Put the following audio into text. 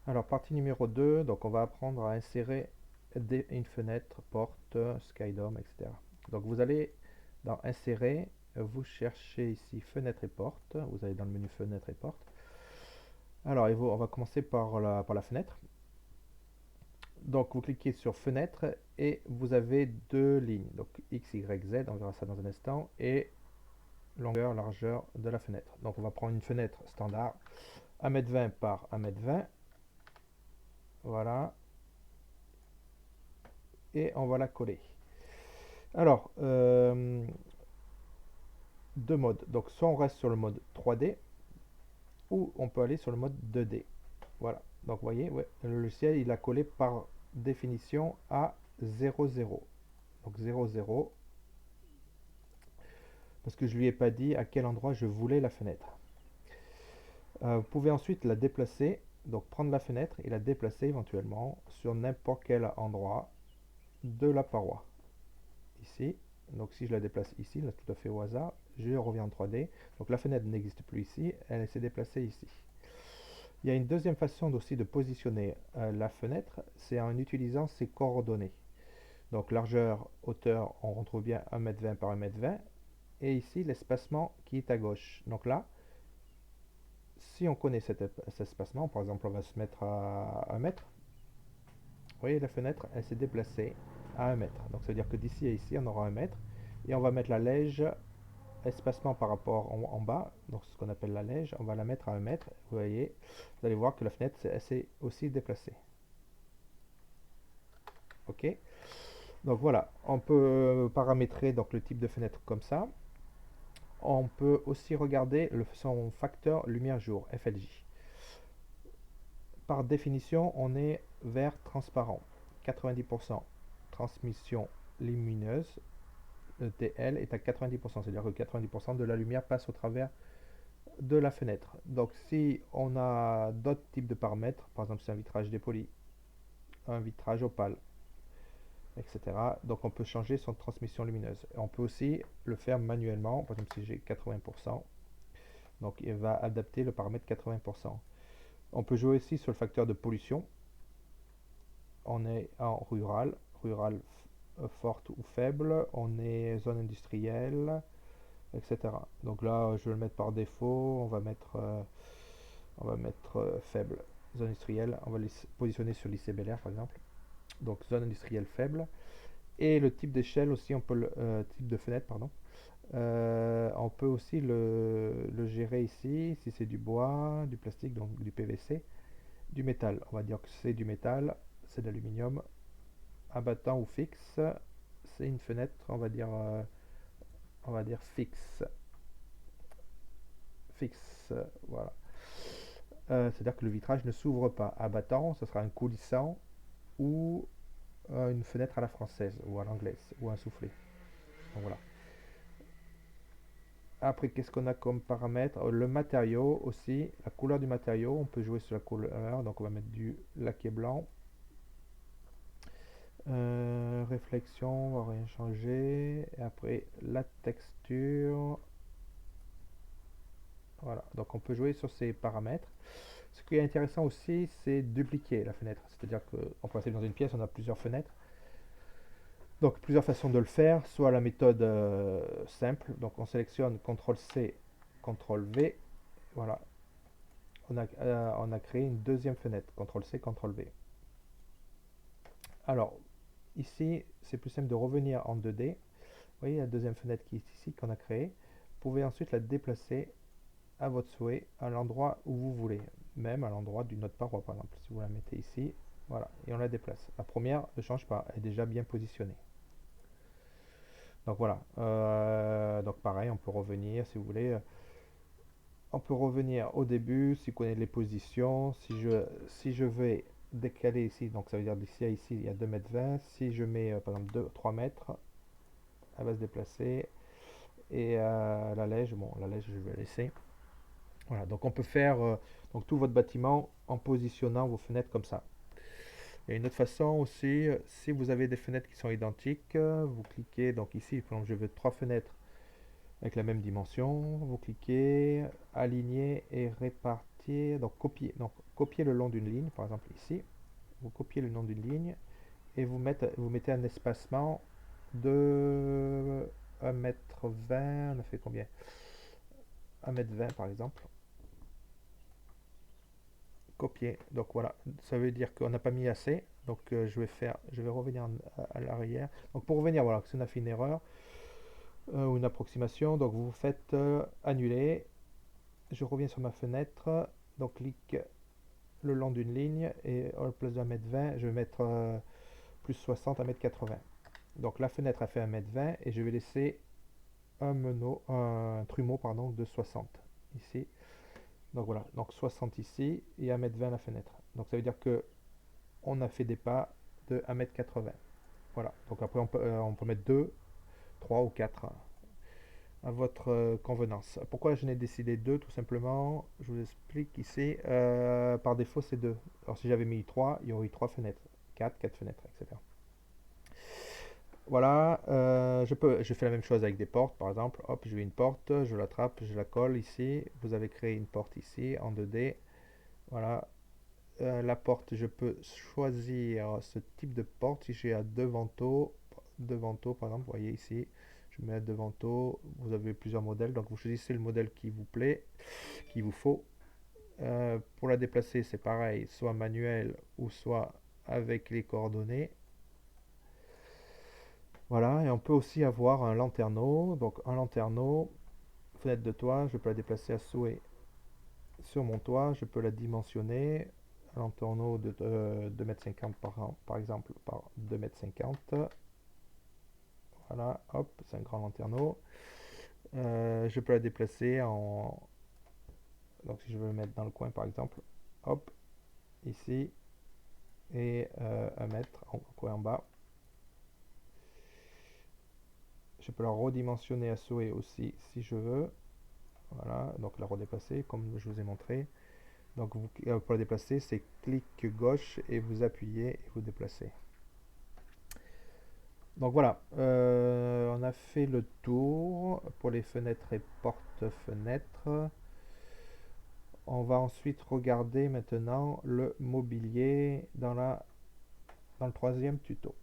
Alors, partie numéro 2, donc on va apprendre à insérer une fenêtre, porte, skydome, etc. Donc vous allez dans Insérer, vous cherchez ici Fenêtre et porte, vous allez dans le menu Fenêtre et porte. Alors, on va commencer par la fenêtre. Donc vous cliquez sur Fenêtre et vous avez deux lignes, donc X, Y, Z, on verra ça dans un instant, et longueur, largeur de la fenêtre. Donc on va prendre une fenêtre standard, 1,20 m par 1,20 m, voilà, et on va la coller. Alors, deux modes. Donc, soit on reste sur le mode 3D, ou on peut aller sur le mode 2D. Voilà. Donc, vous voyez, ouais, le logiciel, il a collé par définition à 0,0. Donc, 0,0. Parce que je lui ai pas dit à quel endroit je voulais la fenêtre. Vous pouvez ensuite la déplacer. Donc, prendre la fenêtre et la déplacer éventuellement sur n'importe quel endroit de la paroi. Ici. Donc si je la déplace ici, là tout à fait au hasard, je reviens en 3D. Donc la fenêtre n'existe plus ici, elle s'est déplacée ici. Il y a une deuxième façon aussi de positionner la fenêtre, c'est en utilisant ses coordonnées. Donc largeur, hauteur, on retrouve bien 1,20 m par 1,20 m. Et ici l'espacement qui est à gauche. Donc là, si on connaît cet espacement, par exemple on va se mettre à 1 mètre, vous voyez la fenêtre, elle s'est déplacée à 1 mètre. Donc ça veut dire que d'ici à ici, on aura 1 mètre. Et on va mettre la lège espacement par rapport en bas, donc ce qu'on appelle la lège, on va la mettre à 1 mètre. Vous voyez, vous allez voir que la fenêtre s'est aussi déplacée. Ok, donc voilà, on peut paramétrer donc le type de fenêtre comme ça. On peut aussi regarder son facteur lumière-jour, FLJ. Par définition, on est vert transparent, 90% transmission lumineuse. Le TL est à 90%, c'est-à-dire que 90% de la lumière passe au travers de la fenêtre. Donc si on a d'autres types de paramètres, par exemple c'est un vitrage dépoli, un vitrage opale, etc. Donc on peut changer son transmission lumineuse. Et on peut aussi le faire manuellement, par exemple si j'ai 80%, donc il va adapter le paramètre 80%. On peut jouer aussi sur le facteur de pollution. On est en rural, forte ou faible, on est zone industrielle, etc. Donc là je vais le mettre par défaut, on va mettre faible. Zone industrielle, on va les positionner sur lycée Bel Air par exemple. Donc zone industrielle faible. Et le type d'échelle aussi, on peut type de fenêtre, pardon. On peut aussi le gérer ici, si c'est du bois, du plastique, donc du PVC, du métal. On va dire que c'est du métal, c'est de l'aluminium, abattant ou fixe. C'est une fenêtre, on va dire fixe. Fixe, voilà. C'est-à-dire que le vitrage ne s'ouvre pas. Abattant, ce sera un coulissant ou une fenêtre à la française ou à l'anglaise ou un soufflet. Donc voilà. Après, qu'est-ce qu'on a comme paramètre? Le matériau aussi, la couleur du matériau, on peut jouer sur la couleur, donc on va mettre du laqué blanc. Réflexion, on va rien changer. Et après, la texture. Voilà, donc on peut jouer sur ces paramètres. Ce qui est intéressant aussi, c'est dupliquer la fenêtre. C'est-à-dire qu'on peut passer dans une pièce, on a plusieurs fenêtres. Donc plusieurs façons de le faire, soit la méthode simple, donc on sélectionne CTRL-C, CTRL-V, voilà, on a créé une deuxième fenêtre, CTRL-C, CTRL-V. Alors, ici, c'est plus simple de revenir en 2D. Vous voyez la deuxième fenêtre qui est ici, qu'on a créée. Vous pouvez ensuite la déplacer à votre souhait, à l'endroit où vous voulez, même à l'endroit d'une autre paroi, par exemple. Si vous la mettez ici, voilà, et on la déplace. La première ne change pas, elle est déjà bien positionnée. Donc voilà, donc pareil, on peut revenir si vous voulez. On peut revenir au début, si vous connaissez les positions. Si je vais décaler ici, donc ça veut dire d'ici à ici, il y a 2,20 m. Si je mets par exemple 3 mètres, elle va se déplacer. Et la lège, bon, la lège, je vais laisser. Voilà, donc on peut faire donc tout votre bâtiment en positionnant vos fenêtres comme ça. Il y a une autre façon aussi, si vous avez des fenêtres qui sont identiques, vous cliquez, donc ici, par exemple, je veux 3 fenêtres avec la même dimension, vous cliquez, aligner et répartir ici, donc copier le long d'une ligne, par exemple ici, vous copiez le long d'une ligne et vous mettez un espacement de 1 m 20, on a fait combien? 1 m 20 par exemple. Copier, donc voilà, ça veut dire qu'on n'a pas mis assez, donc je vais revenir à l'arrière. Donc pour revenir, voilà, si on a fait une erreur ou une approximation, donc vous faites annuler, je reviens sur ma fenêtre, donc clique le long d'une ligne et à la place de 1 m 20, je vais mettre plus 60 1 m 80. Donc la fenêtre a fait 1 m 20 et je vais laisser un trumeau pardon, de 60 ici. Donc voilà, donc 60 ici et 1 m 20 la fenêtre. Donc ça veut dire que on a fait des pas de 1 m 80. Voilà, donc après on peut mettre 2, 3 ou 4 à votre convenance. Pourquoi je n'ai décidé 2? Tout simplement, je vous explique ici, par défaut c'est 2. Alors si j'avais mis 3, il y aurait eu 3 fenêtres, 4 fenêtres, etc. Voilà, je fais la même chose avec des portes, par exemple. Hop, je vais une porte, je l'attrape, je la colle ici. Vous avez créé une porte ici en 2D. Voilà, la porte, je peux choisir ce type de porte. Si j'ai à deux vantaux par exemple, vous voyez ici, je mets à deux vantaux. Vous avez plusieurs modèles, donc vous choisissez le modèle qui vous plaît, qu'il vous faut. Pour la déplacer, c'est pareil, soit manuel ou soit avec les coordonnées. Voilà, et on peut aussi avoir un lanterneau. Donc un lanterneau, fenêtre de toit, je peux la déplacer à souhait sur mon toit, je peux la dimensionner. Un lanterneau de 2,50 m par exemple, par 2,50 m. Voilà, hop, c'est un grand lanterneau. Je peux la déplacer en... Donc si je veux le mettre dans le coin par exemple, hop, ici, et 1 m en coin en bas. Je peux la redimensionner à souhait aussi si je veux. Voilà, donc la redéplacer comme je vous ai montré. Donc pour la déplacer, c'est clic gauche et vous appuyez et vous déplacez. Donc voilà, on a fait le tour pour les fenêtres et porte-fenêtres. On va ensuite regarder maintenant le mobilier dans le troisième tuto.